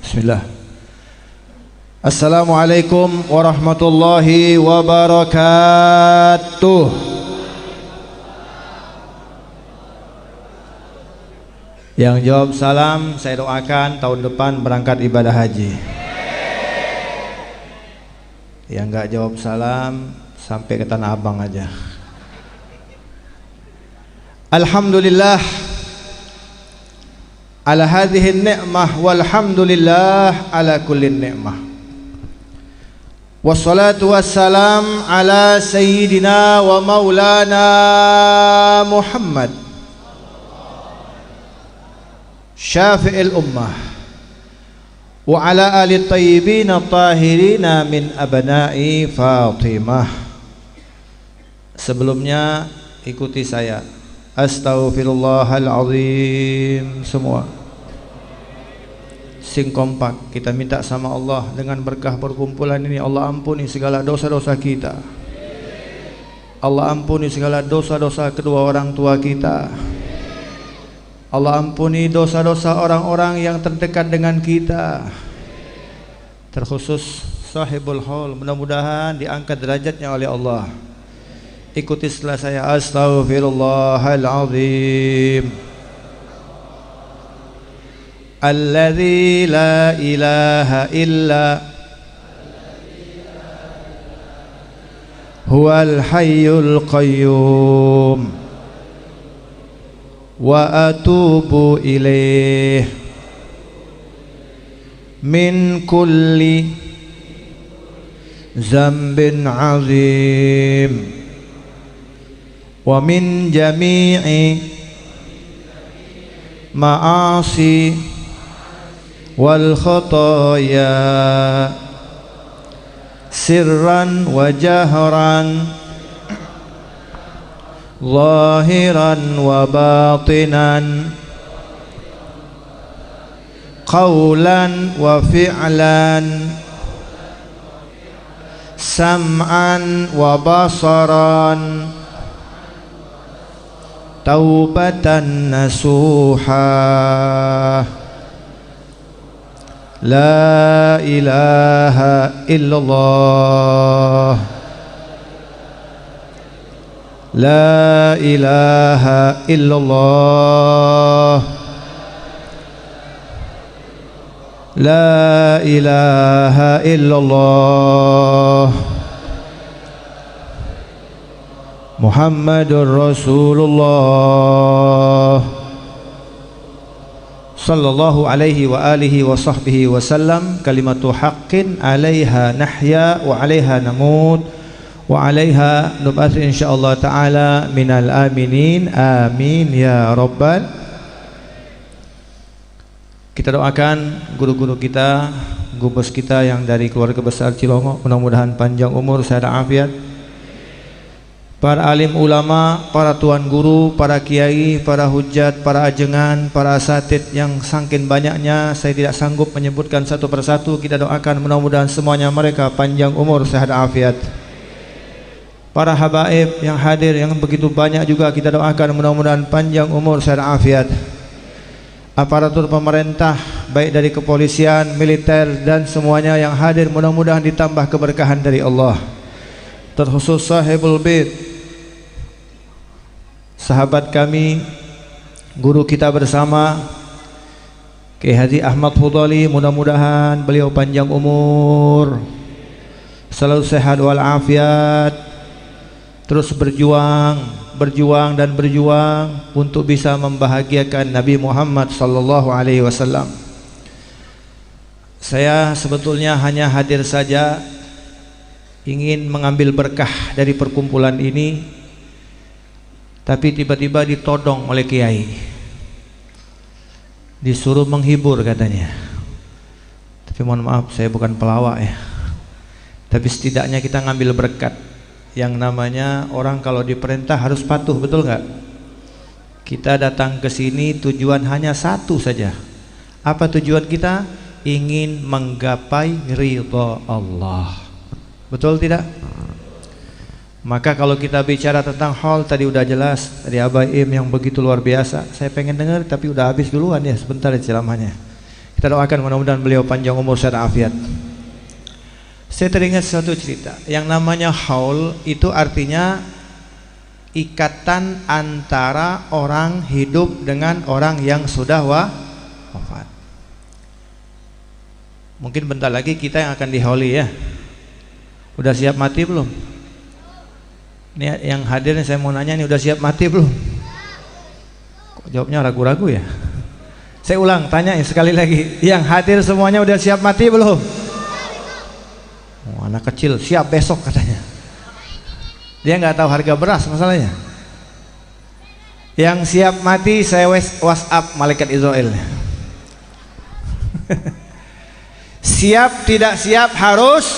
Bismillah. Assalamualaikum warahmatullahi wabarakatuh. Yang jawab salam saya doakan tahun depan berangkat ibadah haji. Yang enggak jawab salam sampai ke Tanah Abang aja. Alhamdulillah ala hadhihi ni'mah walhamdulillah ala kulli ni'mah. Wassalatu wassalam ala sayyidina wa maulana Muhammad syafi'il ummah wa ala ali tayyibin tahirin min abna'i Fatimah. Sebelumnya ikuti saya. Astaghfirullahalazim semua. Sing kompak kita minta sama Allah dengan berkah perkumpulan ini. Allah ampuni segala dosa-dosa kita. Allah ampuni segala dosa-dosa kedua orang tua kita. Allah ampuni dosa-dosa orang-orang yang terdekat dengan kita, terkhusus sahibul haul. Mudah-mudahan diangkat derajatnya oleh Allah. Ikuti setelah saya. Astaghfirullahalazim alladzi la ilaha illa huwal hayyul qayyum wa atubu ilaih min kulli zambin azim wa min jami'i ma'asi wal khotaya sirran wa jahran zahiran wa batinan qawlan wa fi'lan sam'an wa basaran taubatan nasuha. La ilaha illallah, la ilaha illallah, la ilaha illallah, Muhammadur Rasulullah sallallahu alaihi wa alihi wa sahbihi wasallam. Kalimatu haqqin alaiha nahya wa alaiha namut wa alaiha nub'ats insyaallah ta'ala minal aminin. Amin ya rabbal. Kita doakan guru-guru kita, gubes kita yang dari keluarga besar Cilongok, mudah-mudahan panjang umur, sehat afiat. Para alim ulama, para tuan guru, para kiai, para hujat, para ajengan, para asatid yang saking banyaknya saya tidak sanggup menyebutkan satu persatu. Kita doakan mudah-mudahan semuanya mereka panjang umur, sehat afiat. Para habaib yang hadir yang begitu banyak juga kita doakan mudah-mudahan panjang umur, sehat afiat. Aparatur pemerintah baik dari kepolisian, militer dan semuanya yang hadir mudah-mudahan ditambah keberkahan dari Allah. Terkhusus sahibul bait, sahabat kami, guru kita bersama Kiai Haji Ahmad Fudhali, mudah-mudahan beliau panjang umur, selalu sehat walafiat, terus berjuang untuk bisa membahagiakan Nabi Muhammad sallallahu alaihi wasallam. Saya sebetulnya hanya hadir saja, ingin mengambil berkah dari perkumpulan ini, tapi tiba-tiba ditodong oleh kiai, disuruh menghibur katanya. Tapi mohon maaf, saya bukan pelawak ya, tapi setidaknya kita ngambil berkat. Yang namanya orang kalau diperintah harus patuh, betul nggak? Kita datang ke sini tujuan hanya satu saja. Apa tujuan kita? Ingin menggapai ridha Allah, betul tidak? Maka kalau kita bicara tentang hal tadi udah jelas dari Abah Im yang begitu luar biasa. Saya pengen dengar tapi udah habis duluan ya, sebentar ya ceramahnya. Kita doakan mudah-mudahan beliau panjang umur sehat afiat. Saya teringat suatu cerita. Yang namanya haul itu artinya ikatan antara orang hidup dengan orang yang sudah wafat. Mungkin bentar lagi kita yang akan dihauli ya. Udah siap mati belum? Ini yang hadir nih, saya mau nanya nih, udah siap mati belum? Kok jawabnya ragu-ragu ya? Saya ulang, tanya sekali lagi. Yang hadir semuanya udah siap mati belum? Oh, anak kecil siap besok katanya. Dia nggak tahu harga beras masalahnya. Yang siap mati saya WhatsApp malaikat Israel. Siap tidak siap harus.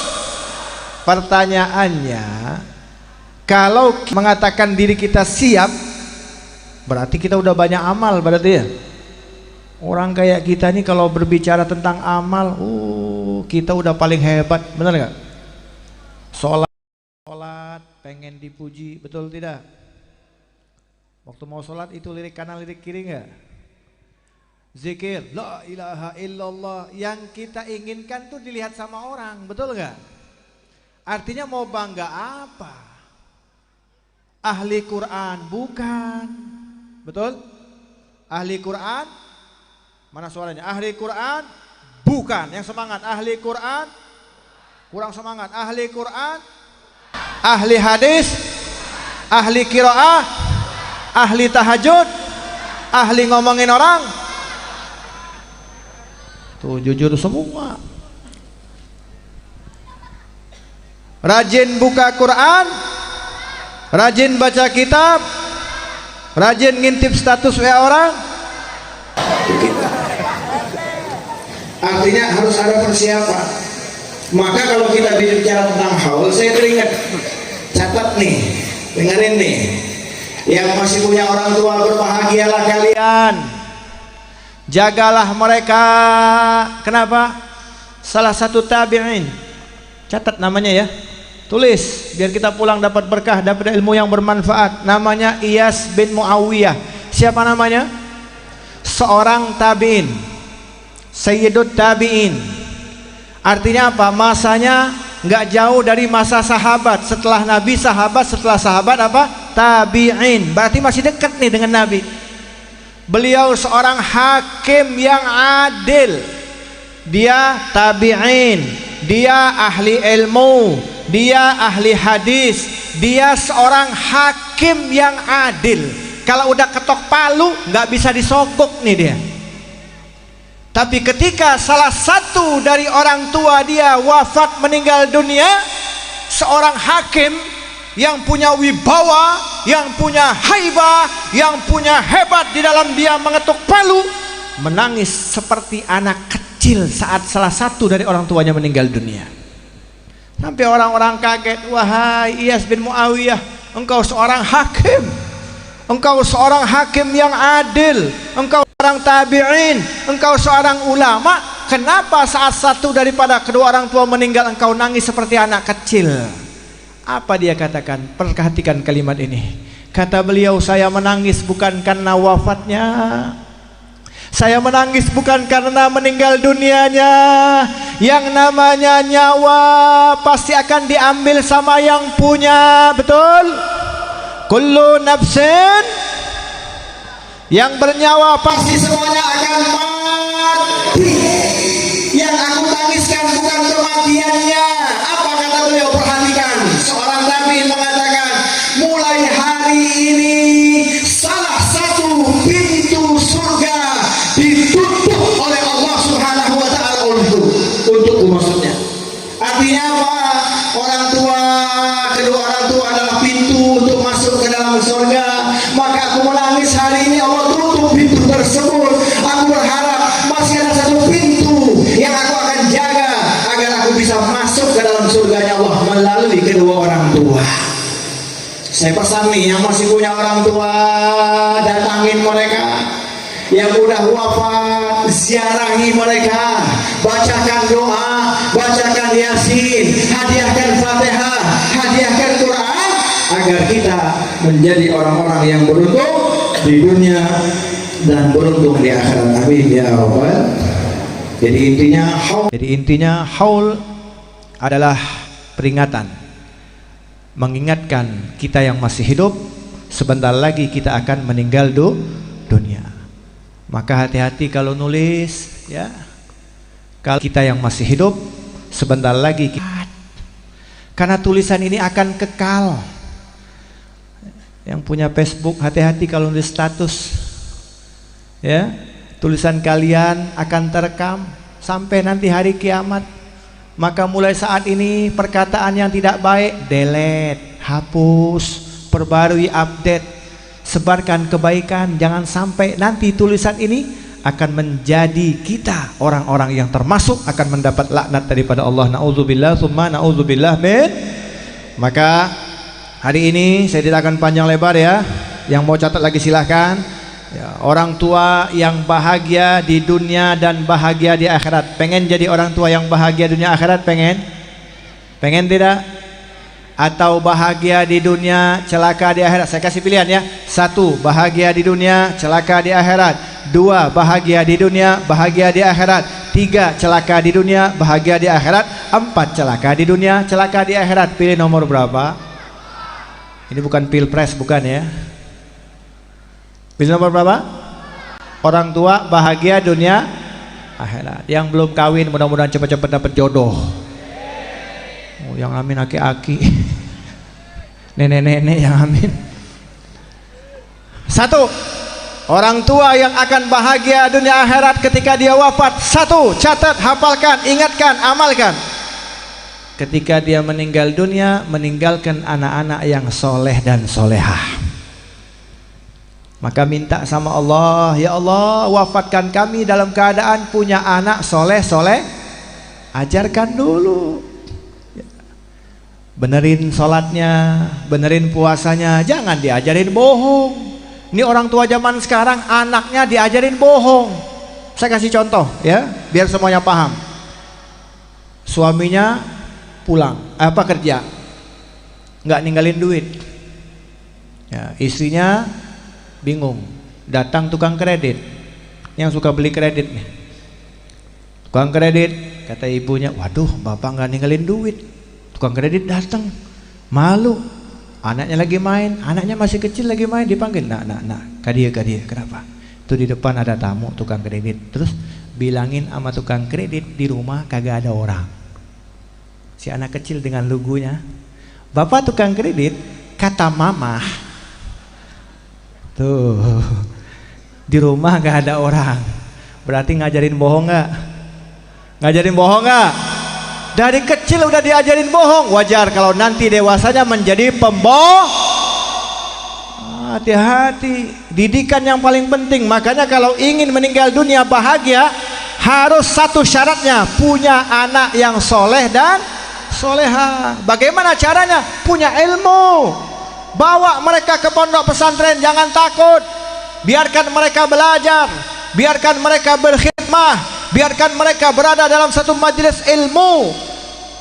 Pertanyaannya, kalau mengatakan diri kita siap, berarti kita udah banyak amal berarti ya. Orang kayak kita nih kalau berbicara tentang amal, kita udah paling hebat, benar nggak? Sholat, pengen dipuji, betul tidak? Waktu mau sholat itu lirik kanan, lirik kiri nggak? Zikir, la ilaha illallah, yang kita inginkan tuh dilihat sama orang, betul nggak? Artinya mau bangga apa? Ahli Quran bukan, betul? Ahli Quran, mana suaranya? Ahli Quran bukan, yang semangat. Ahli Quran kurang semangat. Ahli Quran, ahli hadis, ahli qiraah, ahli tahajud, ahli ngomongin orang. Tuh jujur semua. Rajin buka Quran, rajin baca kitab, rajin ngintip status WA orang. Artinya harus ada persiapan. Maka kalau kita bicara tentang haul, saya teringat, catat nih, dengerin nih, yang masih punya orang tua, berbahagialah kalian, jagalah mereka. Kenapa? Salah satu tabi'in, catat namanya ya, tulis biar kita pulang dapat berkah, dapat ilmu yang bermanfaat. Namanya Iyas bin Muawiyah. Siapa namanya? Seorang tabi'in, Sayyidut tabi'in. Artinya apa? Masanya nggak jauh dari masa sahabat. Setelah Nabi sahabat, setelah sahabat apa? Tabi'in. Berarti masih dekat nih dengan Nabi. Beliau seorang hakim yang adil. Dia tabi'in, dia ahli ilmu, dia ahli hadis, dia seorang hakim yang adil. Kalau udah ketok palu nggak bisa disogok nih dia. Tapi ketika salah satu dari orang tua dia wafat, meninggal dunia, seorang hakim yang punya wibawa, yang punya haibah, yang punya hebat di dalam dia mengetuk palu, menangis seperti anak kecil saat salah satu dari orang tuanya meninggal dunia. Sampai orang-orang kaget, wahai Iyas bin Muawiyah, engkau seorang hakim, engkau seorang hakim yang adil, engkau seorang tabi'in, engkau seorang ulama, kenapa saat satu daripada kedua orang tua meninggal engkau nangis seperti anak kecil? Apa dia katakan? Perhatikan kalimat ini. Kata beliau, saya menangis bukan karena wafatnya, saya menangis bukan karena meninggal dunianya. Yang namanya nyawa pasti akan diambil sama yang punya, betul? Kullu nafsin, yang bernyawa pasti semuanya akan mati. Yang aku tangiskan bukan kematiannya. Apa kata beliau? Perhatikan, seorang nabi mengatakan, mulai hari ini salah satu pintu surga ditutup oleh Allah Subhanahu wa ta'ala untukku. Maksudnya artinya apa? Orang tua, kedua orang tua adalah pintu untuk masuk ke dalam surga. Maka aku menangis hari ini Allah tutup pintu tersebut. Aku berharap masih ada satu pintu yang aku akan jaga agar aku bisa masuk ke dalam surganya Allah melalui kedua orang tua. Saya pesan nih, yang masih punya orang tua, datangin mereka. Yang udah wafat, ziarahi mereka, bacakan doa, bacakan yasin, hadiahkan fatihah, hadiahkan Quran, agar kita menjadi orang-orang yang beruntung di dunia dan beruntung di akhirat. Amin ya rabbal Jadi intinya haul adalah peringatan, mengingatkan kita yang masih hidup, sebentar lagi kita akan meninggal dunia. Maka hati-hati kalau nulis, ya. Kalau kita yang masih hidup, sebentar lagi karena tulisan ini akan kekal. Yang punya Facebook, hati-hati kalau nulis status, ya. Tulisan kalian akan terekam sampai nanti hari kiamat. Maka mulai saat ini perkataan yang tidak baik delete, hapus, perbarui, update, sebarkan kebaikan. Jangan sampai nanti tulisan ini akan menjadi kita orang-orang yang termasuk akan mendapat laknat daripada Allah. Na'udzubillah summa na'udzubillah min. Maka hari ini saya tidak akan panjang lebar ya. Yang mau catat lagi silahkan. Ya, orang tua yang bahagia di dunia dan bahagia di akhirat. Pengen jadi orang tua yang bahagia dunia akhirat? Pengen? Pengen tidak? Atau bahagia di dunia, celaka di akhirat? Saya kasih pilihan ya. 1, bahagia di dunia, celaka di akhirat. 2, bahagia di dunia, bahagia di akhirat. 3, celaka di dunia, bahagia di akhirat. 4, celaka di dunia, celaka di akhirat. Pilih nomor berapa? Ini bukan pilpres, bukan ya. Pilih nomor berapa? Orang tua bahagia dunia akhirat. Yang belum kawin mudah-mudahan cepat-cepat dapat jodoh. Oh, yang amin aki-aki. Nenek-nenek yang amin. 1, orang tua yang akan bahagia dunia akhirat ketika dia wafat. 1, catat, hafalkan, ingatkan, amalkan. Ketika dia meninggal dunia, meninggalkan anak-anak yang soleh dan solehah. Maka minta sama Allah, ya Allah, wafatkan kami dalam keadaan punya anak soleh-soleh. Ajarkan dulu, benerin sholatnya, benerin puasanya. Jangan diajarin bohong. Ini orang tua zaman sekarang anaknya diajarin bohong. Saya kasih contoh ya, biar semuanya paham. Suaminya pulang, kerja, nggak ninggalin duit. Ya, istrinya bingung, datang tukang kredit yang suka beli kredit nih. Tukang kredit, kata ibunya, waduh bapak nggak ninggalin duit. Tukang kredit datang, malu, anaknya lagi main, anaknya masih kecil lagi main, dipanggil, nak, kadia, kenapa? Itu di depan ada tamu tukang kredit. Terus bilangin sama tukang kredit di rumah kagak ada orang. Si anak kecil dengan lugunya, bapak tukang kredit, kata mama tuh di rumah gak ada orang. Berarti ngajarin bohong gak? Ngajarin bohong gak? Dari kecil udah diajarin bohong. Wajar kalau nanti dewasanya menjadi pembohong. Hati-hati, didikan yang paling penting. Makanya kalau ingin meninggal dunia bahagia, harus 1 syaratnya, punya anak yang soleh dan soleha. Bagaimana caranya? Punya ilmu. Bawa mereka ke pondok pesantren, jangan takut. Biarkan mereka belajar, biarkan mereka berkhidmah, biarkan mereka berada dalam satu majelis ilmu.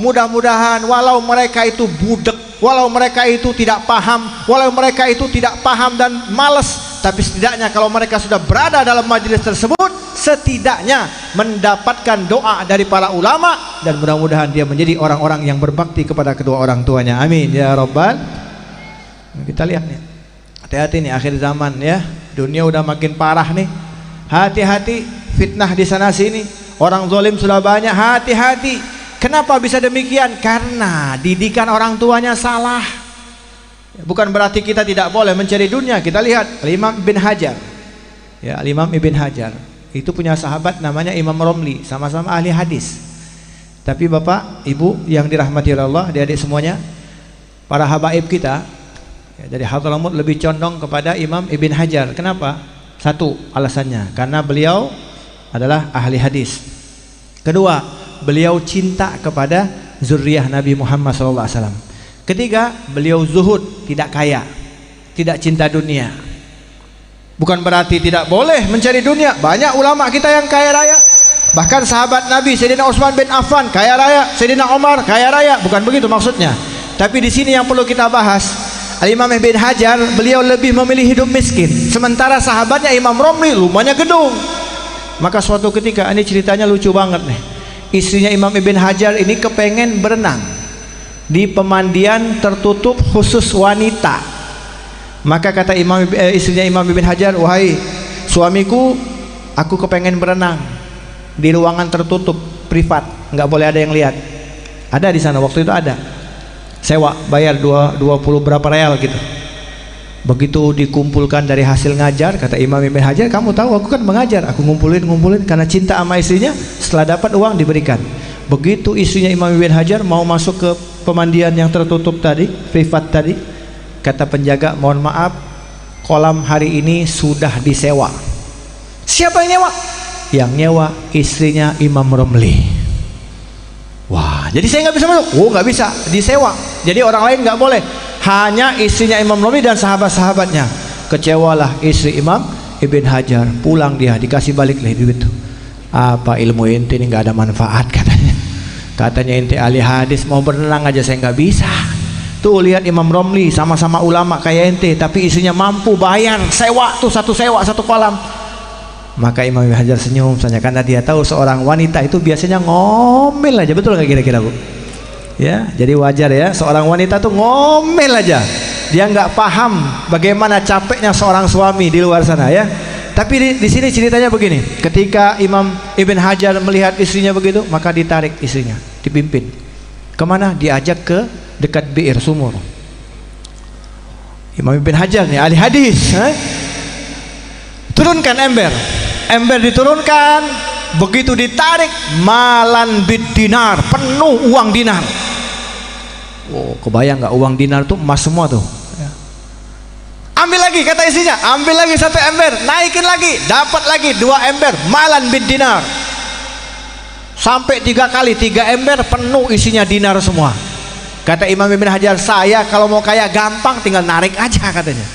Mudah-mudahan walau mereka itu budek, walau mereka itu tidak paham, walau mereka itu tidak paham dan malas, tapi setidaknya kalau mereka sudah berada dalam majelis tersebut, setidaknya mendapatkan doa dari para ulama, dan mudah-mudahan dia menjadi orang-orang yang berbakti kepada kedua orang tuanya. Amin ya rabbal. Kita lihat nih, hati-hati nih akhir zaman ya, dunia udah makin parah nih. Hati-hati, fitnah di sana sini, orang zalim sudah banyak. Hati-hati. Kenapa bisa demikian? Karena didikan orang tuanya salah. Bukan berarti kita tidak boleh mencari dunia. Kita lihat Imam Ibn Hajar. Ya, Imam Ibn Hajar itu punya sahabat namanya Imam Romli, sama-sama ahli hadis. Tapi bapak, ibu yang dirahmati Allah, adik-adik semuanya, para habaib kita dari Hadramut lebih condong kepada Imam Ibn Hajar. Kenapa? 1, alasannya karena beliau adalah ahli hadis. Kedua, beliau cinta kepada zuriyah Nabi Muhammad SAW. Ketiga, beliau zuhud, tidak kaya, tidak cinta dunia. Bukan berarti tidak boleh mencari dunia. Banyak ulama kita yang kaya raya. Bahkan sahabat Nabi Sayyidina Utsman bin Affan kaya raya, Sayyidina Umar kaya raya. Bukan begitu maksudnya. Tapi di sini yang perlu kita bahas, Imam Ibn Hajar, beliau lebih memilih hidup miskin. Sementara sahabatnya Imam Romli rumahnya gedung. Maka suatu ketika, ini ceritanya lucu banget nih, istrinya Imam Ibn Hajar ini kepengen berenang di pemandian tertutup khusus wanita. Maka kata istrinya Imam Ibn Hajar, wahai suamiku, aku kepengen berenang di ruangan tertutup privat, nggak boleh ada yang lihat. Ada di sana waktu itu, ada sewa, bayar 20 berapa real gitu. Begitu dikumpulkan dari hasil ngajar, kata Imam Ibn Hajar, kamu tahu aku kan mengajar, aku ngumpulin karena cinta sama istrinya. Setelah dapat uang diberikan. Begitu istrinya Imam Ibn Hajar mau masuk ke pemandian yang tertutup tadi, privat tadi, kata penjaga, mohon maaf, kolam hari ini sudah disewa. Siapa yang nyewa? Yang nyewa istrinya Imam Romli. Wah, jadi saya nggak bisa masuk. Oh, nggak bisa, disewa. Jadi orang lain nggak boleh, hanya istrinya Imam Romli dan sahabat-sahabatnya. Kecewalah istri Imam Ibn Hajar, pulang dia, dikasih balik lah duit itu. Apa ilmu ente ini nggak ada manfaat, katanya. Katanya ente ahli hadis, mau berenang aja saya nggak bisa. Tuh lihat Imam Romli, sama-sama ulama kayak ente, tapi istrinya mampu bayar sewa tuh, satu kolam. Maka Imam Ibn Hajar senyum saja, karena dia tahu seorang wanita itu biasanya ngomel aja. Betul nggak kira-kira, Bu? Ya, jadi wajar ya, seorang wanita tuh ngomel aja. Dia nggak paham bagaimana capeknya seorang suami di luar sana ya. Tapi di sini ceritanya begini, ketika Imam Ibn Hajar melihat istrinya begitu, maka ditarik istrinya, dipimpin. Kemana? Diajak ke dekat bi'r sumur. Imam Ibn Hajar nih ahli hadis, turunkan ember diturunkan, begitu ditarik, malan bid dinar, penuh uang dinar. Oh, kebayang nggak uang dinar tuh emas semua tuh ya. Ambil lagi, kata istrinya, ambil lagi satu ember, naikin lagi, dapat lagi 2 ember, malan bid dinar. Sampai 3 kali, 3 ember penuh isinya dinar semua. Kata Imam Ibn Hajar, saya kalau mau kaya gampang, tinggal narik aja, katanya.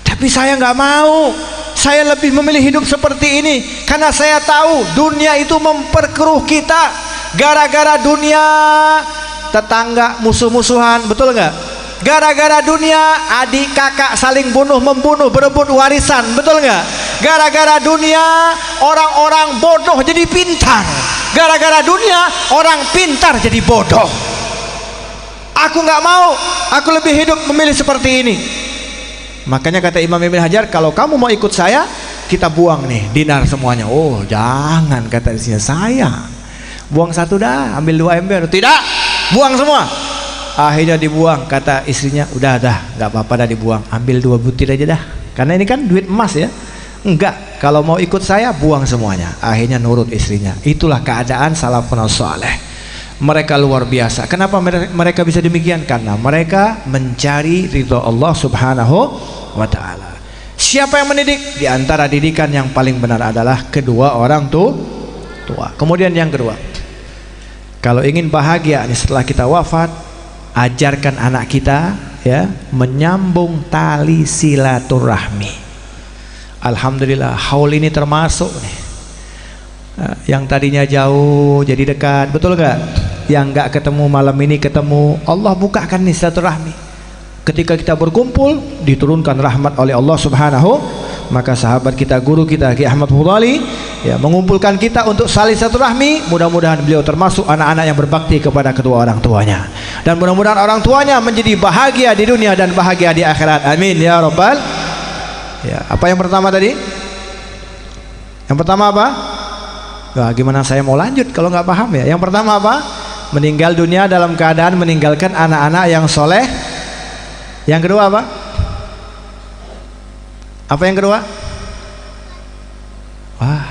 Tapi saya nggak mau, saya lebih memilih hidup seperti ini, karena saya tahu dunia itu memperkeruh kita. Gara-gara dunia tetangga musuh-musuhan, betul nggak? Gara-gara dunia adik kakak saling bunuh-membunuh, berebut warisan, betul nggak? Gara-gara dunia orang-orang bodoh jadi pintar. Gara-gara dunia orang pintar jadi bodoh. Aku nggak mau, aku lebih hidup memilih seperti ini. Makanya kata Imam Ibn Hajar, kalau kamu mau ikut saya, kita buang nih dinar semuanya. Oh jangan, kata istrinya, saya buang 1 dah, ambil 2 ember. Tidak, buang semua. Akhirnya dibuang. Kata istrinya, udah nggak apa-apa dah, dibuang, ambil 2 butir aja dah, karena ini kan duit emas ya. Enggak, kalau mau ikut saya buang semuanya. Akhirnya nurut istrinya. Itulah keadaan salafun saleh. Mereka luar biasa. Kenapa mereka bisa demikian? Karena mereka mencari ridha Allah subhanahu wa ta'ala. Siapa yang mendidik? Di antara didikan yang paling benar adalah kedua orang tua. Kemudian yang kedua, kalau ingin bahagia setelah kita wafat, ajarkan anak kita ya menyambung tali silaturahmi. Alhamdulillah, haul ini termasuk nih, yang tadinya jauh jadi dekat, betul gak? Yang gak ketemu malam ini ketemu, Allah bukakan nih silaturahmi. Ketika kita berkumpul, diturunkan rahmat oleh Allah subhanahu. Maka sahabat kita, guru kita Ki Ahmad Hudali ya, mengumpulkan kita untuk saling silaturahmi. Mudah-mudahan beliau termasuk anak-anak yang berbakti kepada kedua orang tuanya, dan mudah-mudahan orang tuanya menjadi bahagia di dunia dan bahagia di akhirat. Amin ya rabbal. Ya, apa yang pertama tadi? Yang pertama apa? Nah, gimana saya mau lanjut kalau nggak paham ya? Yang pertama apa? Meninggal dunia dalam keadaan meninggalkan anak-anak yang soleh. Yang kedua apa? Apa yang kedua? Wah,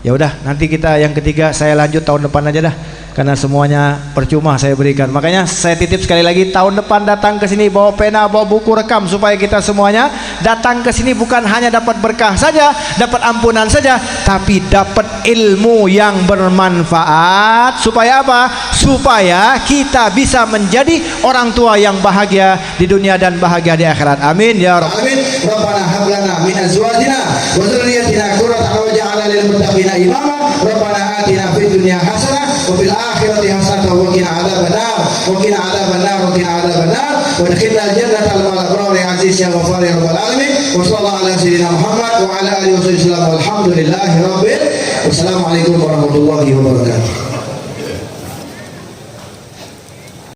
ya udah, nanti kita yang ketiga saya lanjut tahun depan aja dah, karena semuanya percuma saya berikan. Makanya saya titip sekali lagi, tahun depan datang ke sini bawa pena, bawa buku rekam, supaya kita semuanya datang ke sini bukan hanya dapat berkah saja, dapat ampunan saja, tapi dapat ilmu yang bermanfaat. Supaya apa? Supaya kita bisa menjadi orang tua yang bahagia di dunia dan bahagia di akhirat. Amin ya rabbal alamin. Rabbana hab lana min azwajina wa dhurriyyatina qurrata a'yun waj'alna lil muttaqina imama. Rabbana atina fid dunya hasanah wa fil akhirati hasanah wa qina adzabannar wa qina adzabannar wa qina adzabannar wa adkhilna jannatal ma'al ya aziz ya ghafar ya rabbal alamin wa sallallahu ala sayyidina Muhammad wa ala alihi wasallam walhamdulillahi rabbil. Wassalamualaikum warahmatullahi wabarakatuh.